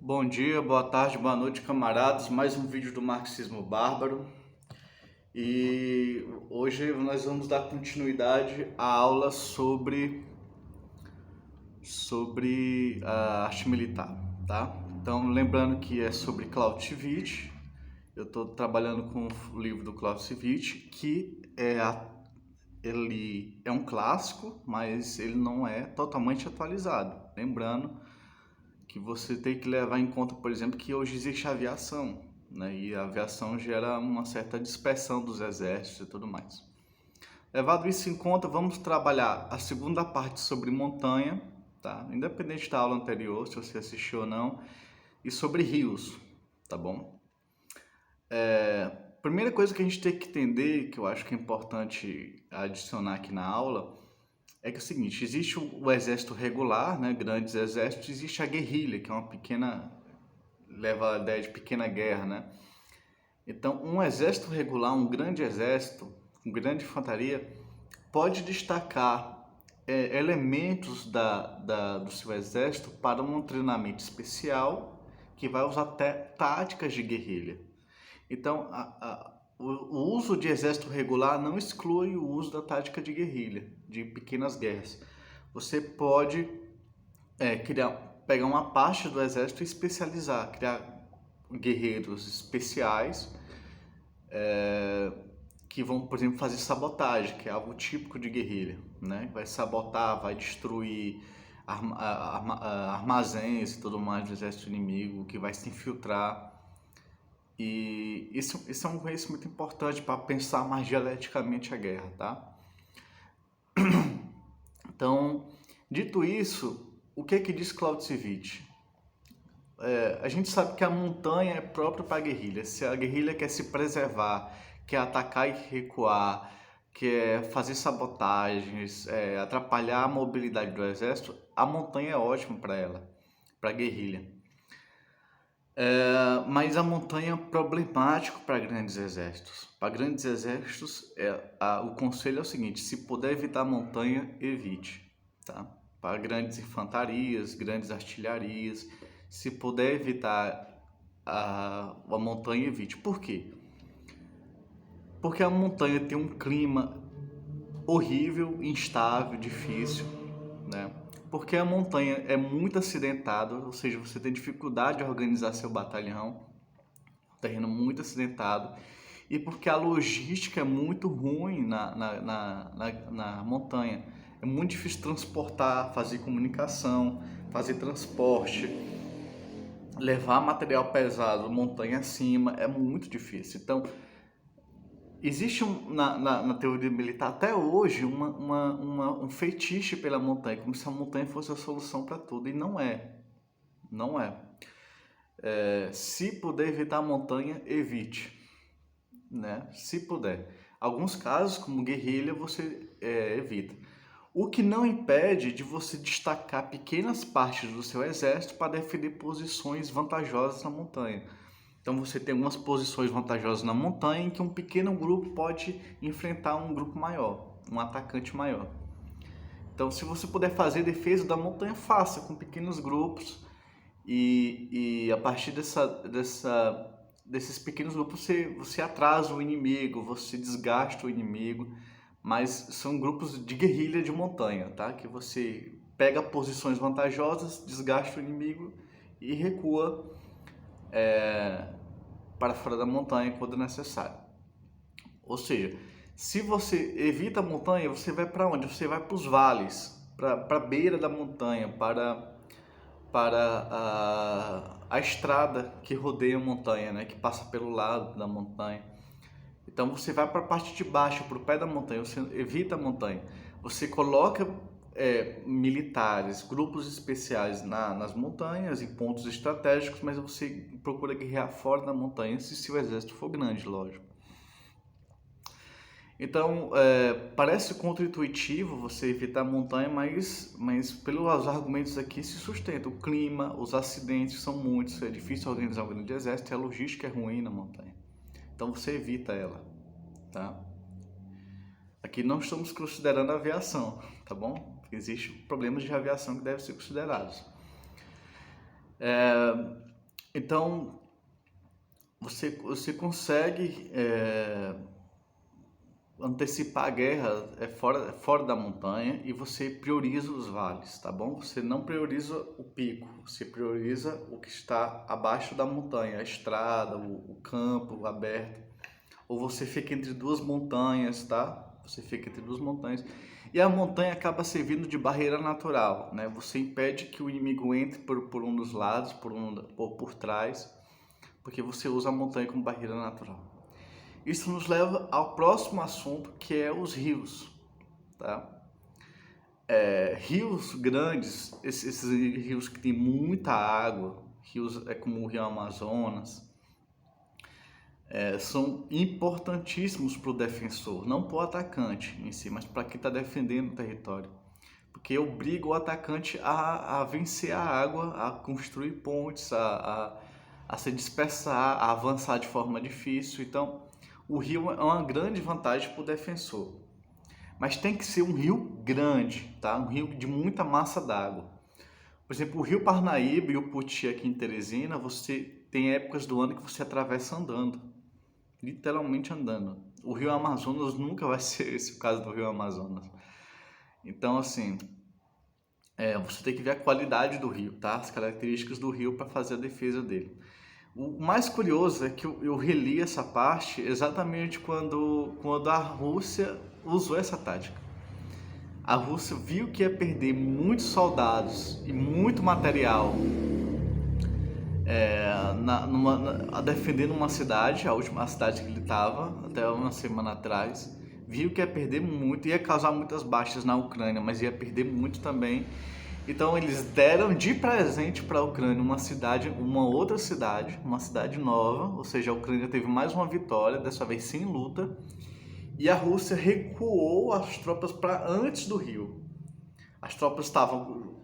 Bom dia, boa tarde, boa noite, camaradas. Mais um vídeo do Marxismo Bárbaro. E hoje nós vamos dar continuidade à aula sobre a arte militar, tá? Então, lembrando que é sobre Clausewitz. Eu estou trabalhando com o livro do Clausewitz, ele é um clássico, mas ele não é totalmente atualizado. Lembrando que você tem que levar em conta, por exemplo, que hoje existe aviação, né? E a aviação gera uma certa dispersão dos exércitos e tudo mais. Levado isso em conta, vamos trabalhar a segunda parte sobre montanha, tá? Independente da aula anterior, se você assistiu ou não, e sobre rios, tá bom? Primeira coisa que a gente tem que entender, que eu acho que é importante adicionar aqui na aula, é que é o seguinte, existe o exército regular, né, grandes exércitos, existe a guerrilha, que é uma pequena, leva a ideia de pequena guerra, né? Então, um exército regular, um grande exército, com grande infantaria, pode destacar elementos do seu exército para um treinamento especial que vai usar até táticas de guerrilha. Então, o uso de exército regular não exclui o uso da tática de guerrilha, de pequenas guerras. Você pode pegar uma parte do exército e especializar, criar guerreiros especiais que vão, por exemplo, fazer sabotagem, que é algo típico de guerrilha, né? Vai sabotar, vai destruir armazéns e tudo mais do exército inimigo, que vai se infiltrar. E isso é um conhecimento importante para pensar mais dialeticamente a guerra, tá? Então, dito isso, o que é que diz Clausewitz? A gente sabe que a montanha é própria para a guerrilha. Se a guerrilha quer se preservar, quer atacar e recuar, quer fazer sabotagens, atrapalhar a mobilidade do exército, a montanha é ótima para ela, para a guerrilha. Mas a montanha é problemático para grandes exércitos. Para grandes exércitos, o conselho é o seguinte: se puder evitar a montanha, evite, tá? Para grandes infantarias, grandes artilharias, se puder evitar a montanha, evite. Por quê? Porque a montanha tem um clima horrível, instável, difícil, né? Porque a montanha é muito acidentada, ou seja, você tem dificuldade de organizar seu batalhão, terreno muito acidentado, e porque a logística é muito ruim na montanha. É muito difícil transportar, fazer comunicação, fazer transporte, levar material pesado montanha acima, é muito difícil. Então, existe na teoria militar até hoje um fetiche pela montanha, como se a montanha fosse a solução para tudo, e não é. Não é. Se puder evitar a montanha, evite, né? Se puder. Alguns casos, como guerrilha, você evita. O que não impede de você destacar pequenas partes do seu exército para defender posições vantajosas na montanha. Então você tem algumas posições vantajosas na montanha em que um pequeno grupo pode enfrentar um grupo maior, um atacante maior. Então, se você puder fazer defesa da montanha, faça com pequenos grupos e a partir desses pequenos grupos você atrasa o inimigo, você desgasta o inimigo, mas são grupos de guerrilha de montanha, tá? Que você pega posições vantajosas, desgasta o inimigo e recua para fora da montanha quando necessário. Ou seja, se você evita a montanha, você vai para onde? Você vai para os vales, para a beira da montanha, para a estrada que rodeia a montanha, né? Que passa pelo lado da montanha. Então você vai para a parte de baixo, para o pé da montanha, você evita a montanha. Você coloca militares, grupos especiais nas montanhas, em pontos estratégicos, mas você procura guerrear fora da montanha, se seu exército for grande, lógico. Então, parece contra-intuitivo você evitar a montanha, mas pelos argumentos aqui se sustenta. O clima, os acidentes são muitos, é difícil organizar um grande exército e a logística é ruim na montanha. Então você evita ela, tá? Aqui não estamos considerando a aviação, tá bom? Existem problemas de aviação que devem ser considerados. Então, você consegue antecipar a guerra fora da montanha e você prioriza os vales, tá bom? Você não prioriza o pico, você prioriza o que está abaixo da montanha, a estrada, o campo aberto. Ou você fica entre duas montanhas, tá? Você fica entre duas montanhas. E a montanha acaba servindo de barreira natural, né? Você impede que o inimigo entre por um dos lados, por trás, porque você usa a montanha como barreira natural. Isso nos leva ao próximo assunto, que é os rios, tá? Rios grandes, esses rios que tem muita água, rios como o Rio Amazonas, são importantíssimos para o defensor, não para o atacante em si, mas para quem está defendendo o território. Porque obriga o atacante a vencer a água, a construir pontes, a se dispersar, a avançar de forma difícil. Então, o rio é uma grande vantagem para o defensor. Mas tem que ser um rio grande, tá? Um rio de muita massa d'água. Por exemplo, o rio Parnaíba e o Poti aqui em Teresina, você tem épocas do ano que você atravessa andando. Literalmente andando. O rio Amazonas nunca vai ser esse o caso do rio Amazonas. Então, assim, você tem que ver a qualidade do rio, tá? As características do rio para fazer a defesa dele. O mais curioso é que eu reli essa parte exatamente quando a Rússia usou essa tática. A Rússia viu que ia perder muitos soldados e muito material defendendo uma cidade, a cidade que ele estava até uma semana atrás. Viu que ia perder muito, ia causar muitas baixas na Ucrânia, mas ia perder muito também. Então eles deram de presente para a Ucrânia uma outra cidade, uma cidade nova, ou seja, a Ucrânia teve mais uma vitória, dessa vez sem luta, e a Rússia recuou as tropas para antes do rio. As tropas estavam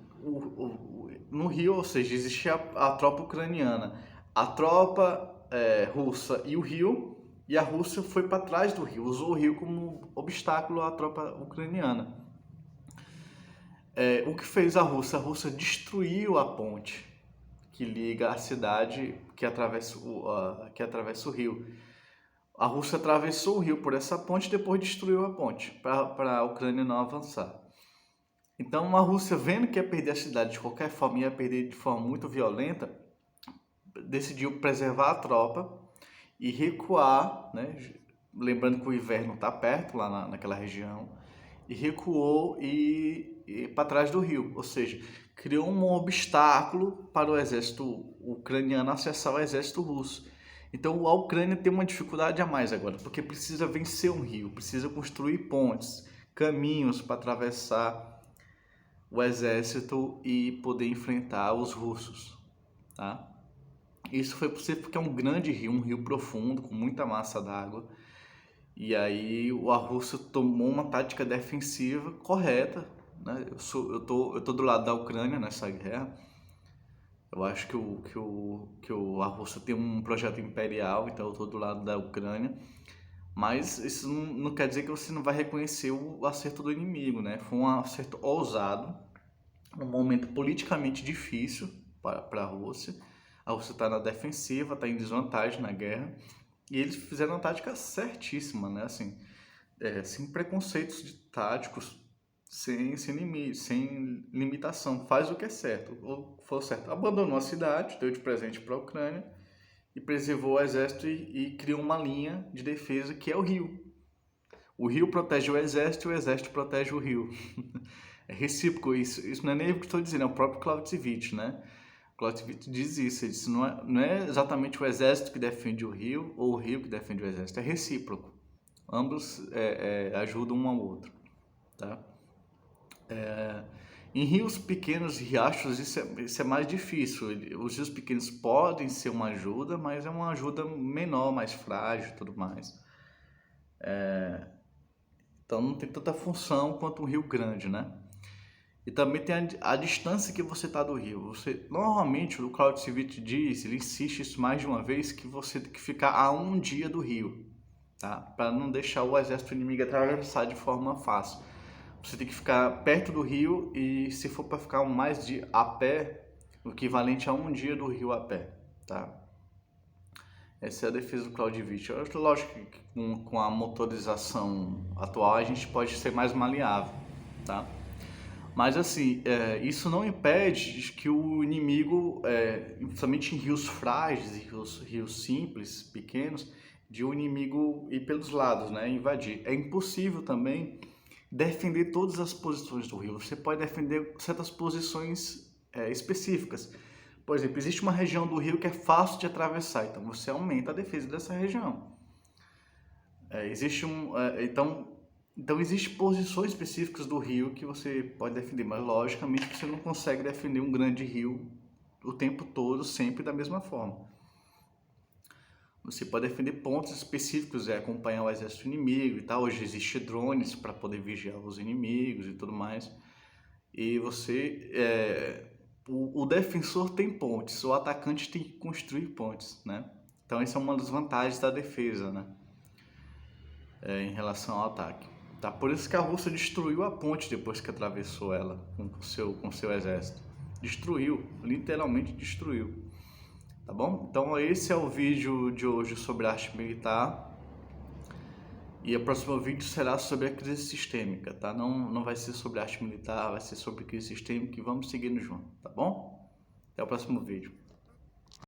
no rio, ou seja, existia a tropa ucraniana, a tropa russa e o rio, e a Rússia foi para trás do rio, usou o rio como obstáculo à tropa ucraniana. O que fez a Rússia? A Rússia destruiu a ponte que liga a cidade que atravessa o rio. A Rússia atravessou o rio por essa ponte e depois destruiu a ponte para a Ucrânia não avançar. Então a Rússia, vendo que ia perder a cidade de qualquer forma, ia perder de forma muito violenta, decidiu preservar a tropa e recuar, né? Lembrando que o inverno está perto lá naquela região, e recuou para trás do rio, ou seja, criou um obstáculo para o exército ucraniano acessar o exército russo. Então a Ucrânia tem uma dificuldade a mais agora, porque precisa vencer um rio, precisa construir pontes, caminhos para atravessar o exército e poder enfrentar os russos, tá? Isso foi possível porque é um grande rio, um rio profundo, com muita massa d'água. E aí a Rússia tomou uma tática defensiva correta, né? Eu tô do lado da Ucrânia nessa guerra. Eu acho que a Rússia tem um projeto imperial, então eu tô do lado da Ucrânia. Mas isso não quer dizer que você não vai reconhecer o acerto do inimigo, né? Foi um acerto ousado, um momento politicamente difícil para a Rússia. A Rússia está na defensiva, está em desvantagem na guerra. E eles fizeram a tática certíssima, né? Assim, sem preconceitos táticos, sem limite, sem limitação. Faz o que é certo. Ou foi certo. Abandonou a cidade, deu de presente para a Ucrânia e preservou o exército e criou uma linha de defesa que é o rio. O rio protege o exército protege o rio. É recíproco isso. Isso não é nem eu que estou dizendo, é o próprio Clausewitz, né? Clausewitz diz isso, ele disse, não é exatamente o exército que defende o rio ou o rio que defende o exército, é recíproco. Ambos ajudam um ao outro, tá? Em rios pequenos e riachos isso é mais difícil. Os rios pequenos podem ser uma ajuda, mas é uma ajuda menor, mais frágil e tudo mais. Então não tem tanta função quanto um rio grande, né? E também tem a distância que você está do rio. Normalmente, o Clausewitz diz, ele insiste isso mais de uma vez, que você tem que ficar a um dia do rio, tá? Para não deixar o exército inimigo atravessar de forma fácil. Você tem que ficar perto do rio e se for para ficar mais de a pé, o equivalente a um dia do rio a pé, tá? Essa é a defesa do Clausewitz. Lógico que com a motorização atual a gente pode ser mais maleável, tá? Mas assim, isso não impede que o inimigo, principalmente em rios frágeis e rios simples, pequenos, de o inimigo ir pelos lados, né, invadir. É impossível também defender todas as posições do rio. Você pode defender certas posições específicas. Por exemplo, existe uma região do rio que é fácil de atravessar, então você aumenta a defesa dessa região. Então existem posições específicas do rio que você pode defender, mas logicamente você não consegue defender um grande rio o tempo todo, sempre da mesma forma. Você pode defender pontos específicos, acompanhar o exército inimigo e tal. Hoje existe drones para poder vigiar os inimigos e tudo mais. E o defensor tem pontes, o atacante tem que construir pontes, né? Então essa é uma das vantagens da defesa, né? Em relação ao ataque. Tá? Por isso que a Rússia destruiu a ponte depois que atravessou ela com seu exército. Destruiu, literalmente destruiu. Tá bom? Então esse é o vídeo de hoje sobre arte militar. E o próximo vídeo será sobre a crise sistêmica, tá? Não vai ser sobre arte militar, vai ser sobre crise sistêmica e vamos seguindo junto, tá bom? Até o próximo vídeo.